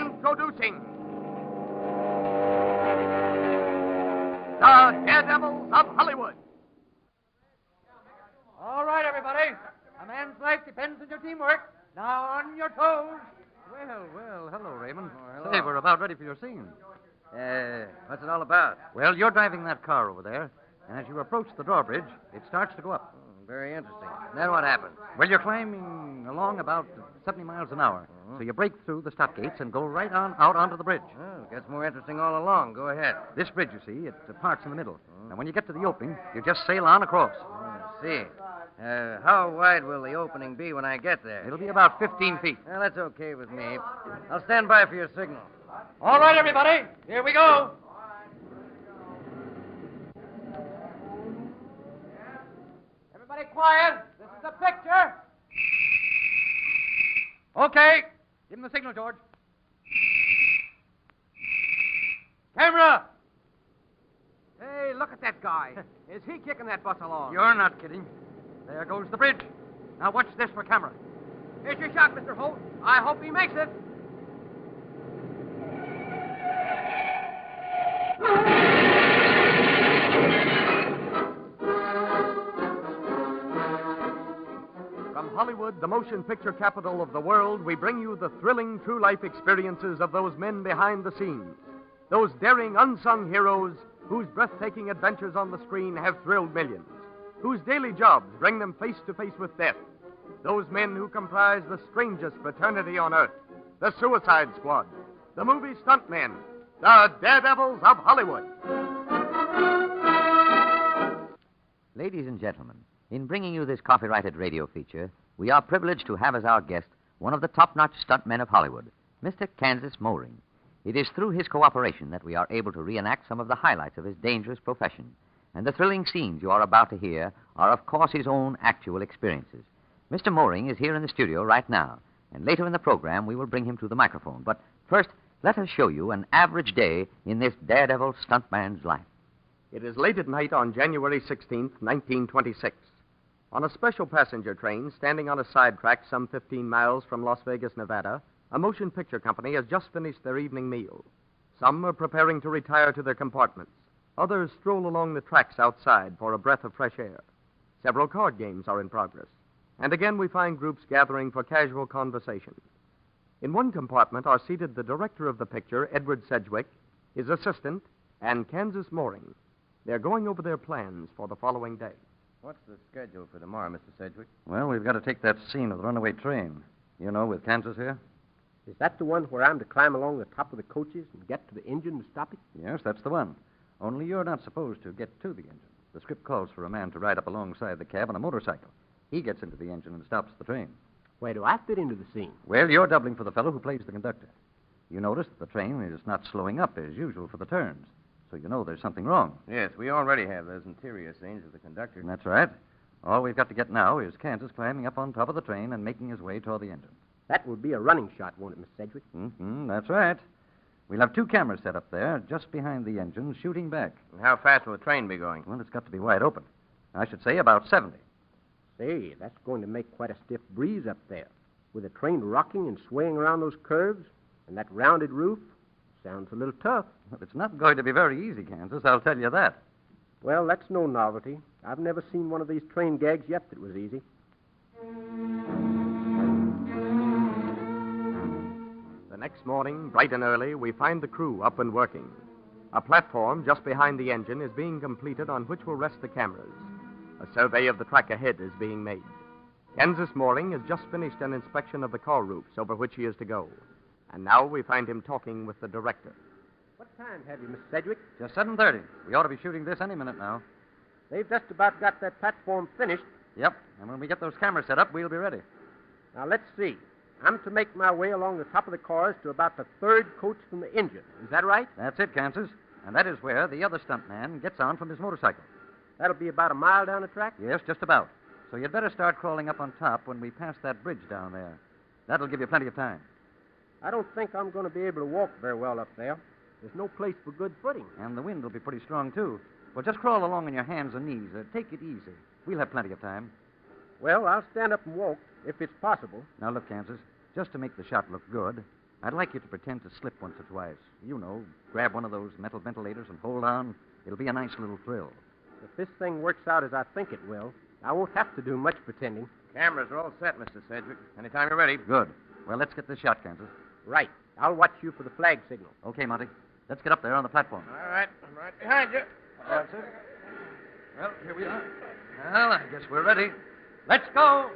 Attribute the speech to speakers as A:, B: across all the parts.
A: Introducing the Daredevils of Hollywood.
B: All right, everybody. A man's life depends on your teamwork. Now on your toes.
C: Well, hello, Raymond.
D: hello.
C: Say, we're about ready for your scene.
D: What's it all about?
C: Well, you're driving that car over there, and as you approach the drawbridge, it starts to go up.
D: Very interesting. Then what happens?
C: Well, you're climbing along about 70 miles an hour, so you break through the stop gates and go right on out onto the bridge.
D: Oh, gets more interesting all along. Go ahead.
C: This bridge, you see, it parts in the middle, and when you get to the opening, you just sail on across.
D: I see. How wide will the opening be when I get there?
C: It'll be about 15 feet.
D: Well, that's okay with me. I'll stand by for your signal.
B: All right, everybody. Here we go. Everybody quiet. This is a picture. Okay. Give him the signal, George. Camera.
A: Hey, look at that guy. Is he kicking that bus along?
C: You're not kidding. There goes the bridge. Now watch this for camera.
A: Here's your shot, Mr. Holt. I hope he makes it. From Hollywood, the motion picture capital of the world, we bring you the thrilling true-life experiences of those men behind the scenes. Those daring, unsung heroes whose breathtaking adventures on the screen have thrilled millions, whose daily jobs bring them face to face with death. Those men who comprise the strangest fraternity on earth, the Suicide Squad, the movie stuntmen, the Daredevils of Hollywood.
E: Ladies and gentlemen, in bringing you this copyrighted radio feature, we are privileged to have as our guest one of the top-notch stuntmen of Hollywood, Mr. Kansas Moring. It is through his cooperation that we are able to reenact some of the highlights of his dangerous profession. And the thrilling scenes you are about to hear are, of course, his own actual experiences. Mr. Moring is here in the studio right now, and later in the program we will bring him to the microphone. But first, let us show you an average day in this daredevil stuntman's life.
A: It is late at night on January 16th, 1926. On a special passenger train standing on a sidetrack some 15 miles from Las Vegas, Nevada, a motion picture company has just finished their evening meal. Some are preparing to retire to their compartments. Others stroll along the tracks outside for a breath of fresh air. Several card games are in progress. And again we find groups gathering for casual conversation. In one compartment are seated the director of the picture, Edward Sedgwick, his assistant, and Kansas Moring. They're going over their plans for the following day.
D: What's the schedule for tomorrow, Mr. Sedgwick?
C: Well, we've got to take that scene of the runaway train. You know, with Kansas here?
F: Is that the one where I'm to climb along the top of the coaches and get to the engine and stop it?
C: Yes, that's the one. Only you're not supposed to get to the engine. The script calls for a man to ride up alongside the cab on a motorcycle. He gets into the engine and stops the train.
F: Where do I fit into the scene?
C: Well, you're doubling for the fellow who plays the conductor. You notice that the train is not slowing up as usual for the turns, so you know there's something wrong.
D: Yes, we already have those interior scenes with the conductor.
C: That's right. All we've got to get now is Kansas climbing up on top of the train and making his way toward the engine.
F: That would be a running shot, won't it, Miss Sedgwick?
C: That's right. We'll have two cameras set up there, just behind the engine, shooting back.
D: And how fast will the train be going?
C: Well, it's got to be wide open. I should say about 70.
F: Say, that's going to make quite a stiff breeze up there. With the train rocking and swaying around those curves and that rounded roof, sounds a little tough.
C: Well, it's not going to be very easy, Kansas, I'll tell you that.
F: Well, that's no novelty. I've never seen one of these train gags yet that was easy.
A: The next morning, bright and early, we find the crew up and working. A platform just behind the engine is being completed on which will rest the cameras. A survey of the track ahead is being made. Kansas Moring has just finished an inspection of the car roofs over which he is to go. And now we find him talking with the director.
F: What time have you, Miss Sedgwick?
C: Just 7:30. We ought to be shooting this any minute now.
F: They've just about got that platform finished.
C: Yep, and when we get those cameras set up, we'll be ready.
F: Now, let's see. I'm to make my way along the top of the cars to about the third coach from the engine. Is that right?
C: That's it, Kansas. And that is where the other stuntman gets on from his motorcycle.
F: That'll be about a mile down the track?
C: Yes, just about. So you'd better start crawling up on top when we pass that bridge down there. That'll give you plenty of time.
F: I don't think I'm going to be able to walk very well up there. There's no place for good footing.
C: And the wind will be pretty strong, too. Well, just crawl along on your hands and knees. Take it easy. We'll have plenty of time.
F: Well, I'll stand up and walk, if it's possible.
C: Now, look, Kansas, just to make the shot look good, I'd like you to pretend to slip once or twice. You know, grab one of those metal ventilators and hold on. It'll be a nice little thrill.
F: If this thing works out as I think it will, I won't have to do much pretending.
D: Cameras are all set, Mr. Sedgwick. Anytime you're ready.
C: Good. Well, let's get this shot, Kansas.
F: Right. I'll watch you for the flag signal.
C: Okay, Monty. Let's get up there on the platform.
D: All right. I'm right behind you.
C: That's it. Well, here we are. Well, I guess we're ready. Let's go.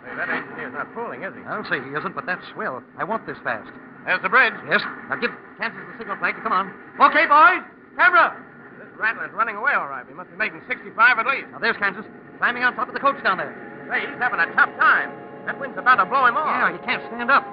D: Hey, that engineer's not fooling, is he?
C: I'll say he isn't, but that's swell. I want this fast.
D: There's the bridge.
C: Yes. Now give Kansas the signal flag to come on. Okay, boys. Camera.
D: This rattler's running away all right. We must be making 65 at least.
C: Now, there's Kansas, climbing on top of the coach down there.
D: Say, he's having a tough time. That wind's about to blow him off.
C: Yeah, he can't stand up.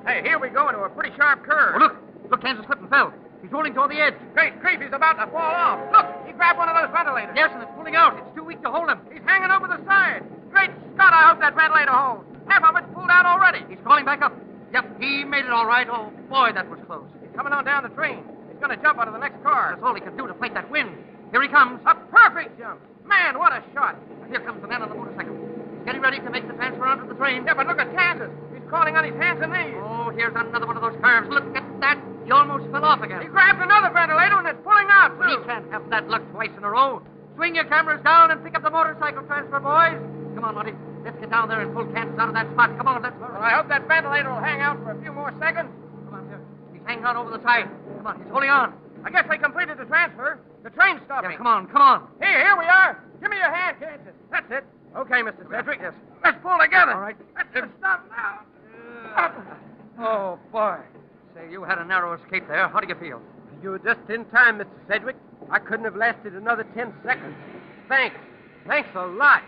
D: Hey, here we go into a pretty sharp curve.
C: Oh, look. Look, Kansas slipped and fell. He's rolling toward the edge.
D: Great grief, he's about to fall off. Look, he grabbed one of those ventilators.
C: Yes, and it's pulling out. It's too weak to hold him.
D: He's hanging over the side. Great Scott, I hope that ventilator holds. Half of it's pulled out already.
C: He's crawling back up. Yep, he made it all right. Oh, boy, that was close.
D: He's coming on down the train. He's going to jump out of the next car.
C: That's all he could do to fight that wind. Here he comes.
D: A perfect jump. Man, what a shot.
C: Here comes the man on the motorcycle. He's getting ready to make the transfer onto the train.
D: Yeah, but look at Kansas. He's crawling on his hands and knees.
C: Oh, here's another one of those curves. Look at that. He almost fell off again.
D: He grabbed another ventilator and it's pulling out,
C: But he
D: too.
C: can't have that luck twice in a row. Swing your cameras down and pick up the motorcycle transfer, boys. Come on, Monty. Let's get down there and pull Kansas out of that spot. Come on, let's hurry.
D: Well, I hope that ventilator will hang out for a few more seconds.
C: Come on, here. He's hanging on over the side. Come on, he's holding on.
D: I guess they completed the transfer. The train's stopping.
C: Yeah, come on, come on.
D: Here we are. Give me your hand, Kansas. That's it. Okay, Mr. Sedgwick.
C: Yes.
D: Let's pull together.
C: All right.
D: That's the stop now.
C: Oh, boy. Say, you had a narrow escape there. How do you feel?
F: You were just in time, Mr. Sedgwick. I couldn't have lasted another 10 seconds. Thanks. Thanks a lot.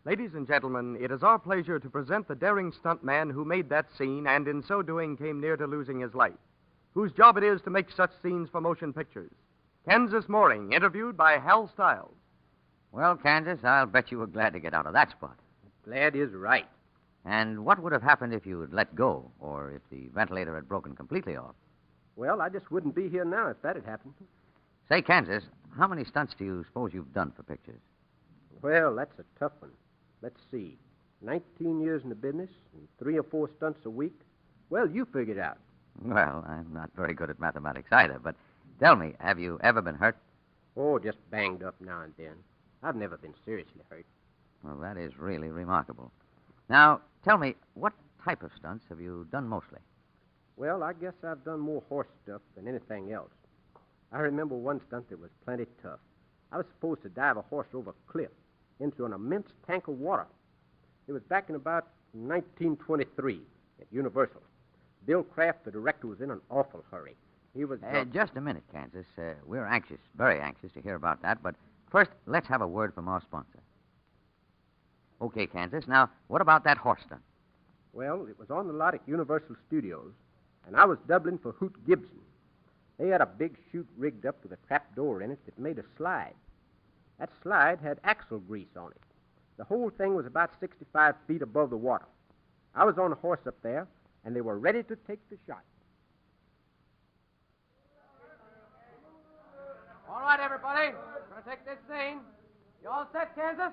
A: Ladies and gentlemen, it is our pleasure to present the daring stuntman who made that scene and in so doing came near to losing his life, whose job it is to make such scenes for motion pictures. Kansas Mooring, interviewed by Hal Stiles.
E: Well, Kansas, I'll bet you were glad to get out of that spot.
F: Glad is right.
E: And what would have happened if you had let go, or if the ventilator had broken completely off?
F: Well, I just wouldn't be here now if that had happened.
E: Say, Kansas, how many stunts do you suppose you've done for pictures?
F: Well, that's a tough one. Let's see. 19 years in the business and 3 or 4 stunts a week. Well, you figure it out.
E: Well, I'm not very good at mathematics either, but tell me, have you ever been hurt?
F: Oh, just banged up now and then. I've never been seriously hurt.
E: Well, that is really remarkable. Now, tell me, what type of stunts have you done mostly?
F: Well, I guess I've done more horse stuff than anything else. I remember one stunt that was plenty tough. I was supposed to dive a horse over a cliff into an immense tank of water. It was back in about 1923 at Universal. Bill Kraft, the director, was in an awful hurry. He was...
E: Just a minute, Kansas. We're anxious, very anxious to hear about that, but first, let's have a word from our sponsor. Okay, Kansas. Now, what about that horse stunt?
F: Well, it was on the lot at Universal Studios, and I was doubling for Hoot Gibson. They had a big chute rigged up with a trap door in it that made a slide. That slide had axle grease on it. The whole thing was about 65 feet above the water. I was on a horse up there, and they were ready to take the shot.
B: All right, everybody. Gonna take this scene. You all set, Kansas?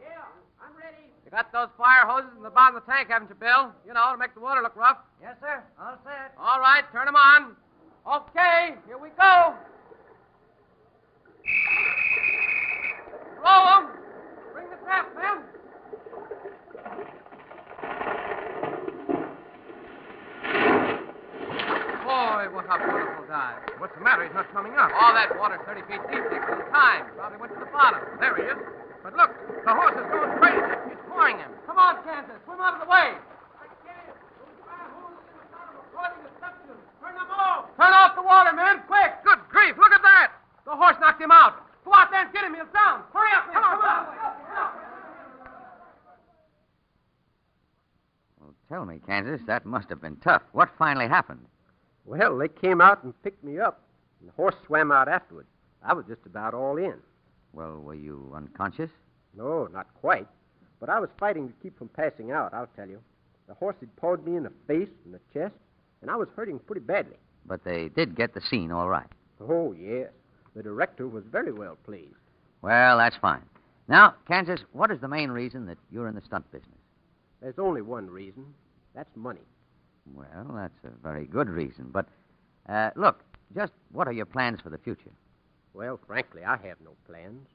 B: Yeah, I'm ready. You got those fire hoses in the bottom of the tank, haven't you, Bill? You know, to make the water look rough. Yes, sir. All set. All right, turn them on. Okay, here we go. Roll them. Bring the trap, men. Boy, what a beautiful dive.
D: What's the matter? He's not coming up.
B: All that water 30 feet deep takes some time. Probably went to the bottom.
D: There he is. But look, the horse is going crazy. He's pouring him.
B: Come on, Kansas. Swim out of the way. I can't. Those fire hoses in the bottom are causing destruction. Turn them off. Turn off the water, men. Quick.
D: Good grief, look at that.
B: The horse knocked him out. Go out there and get him. He'll drown. Hurry up, men. Come on.
E: Well, tell me, Kansas, that must have been tough. What finally happened?
F: Well, they came out and picked me up, and the horse swam out afterward. I was just about all in.
E: Well, were you unconscious?
F: No, not quite. But I was fighting to keep from passing out, I'll tell you. The horse had pawed me in the face and the chest, and I was hurting pretty badly.
E: But they did get the scene all right.
F: Oh, yes. The director was very well pleased.
E: Well, that's fine. Now, Kansas, what is the main reason that you're in the stunt business?
F: There's only one reason. That's money.
E: Well, that's a very good reason. But, look, just what are your plans for the future?
F: Well, frankly, I have no plans.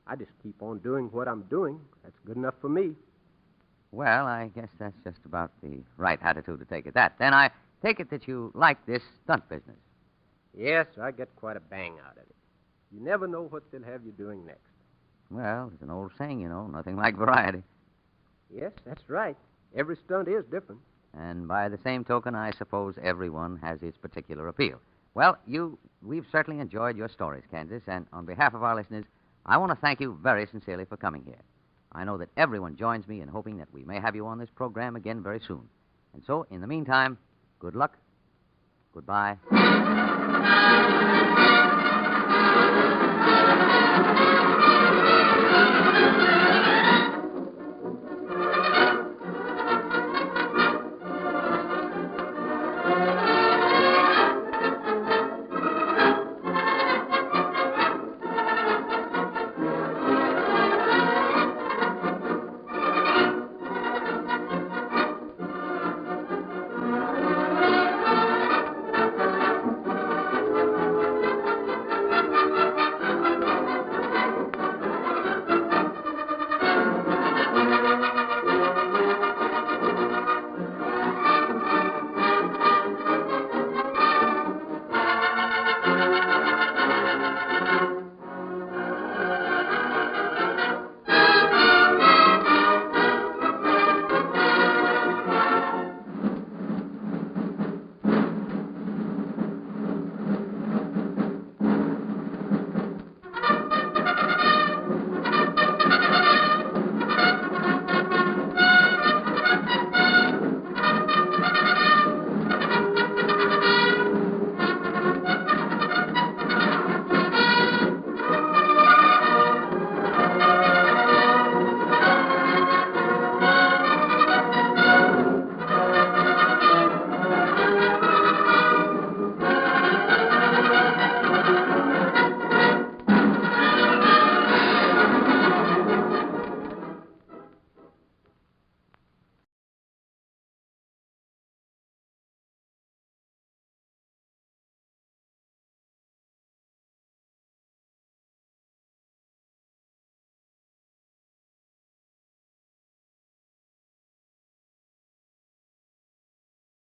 F: I just keep on doing what I'm doing. That's good enough for me.
E: Well, I guess that's just about the right attitude to take at that. Then I take it that you like this stunt business.
F: Yes, I get quite a bang out of it. You never know what they'll have you doing next.
E: Well, there's an old saying, you know, nothing like variety.
F: Yes, that's right. Every stunt is different.
E: And by the same token, I suppose everyone has its particular appeal. Well, we've certainly enjoyed your stories, Kansas, and on behalf of our listeners, I want to thank you very sincerely for coming here. I know that everyone joins me in hoping that we may have you on this program again very soon. And so, in the meantime, good luck. Goodbye.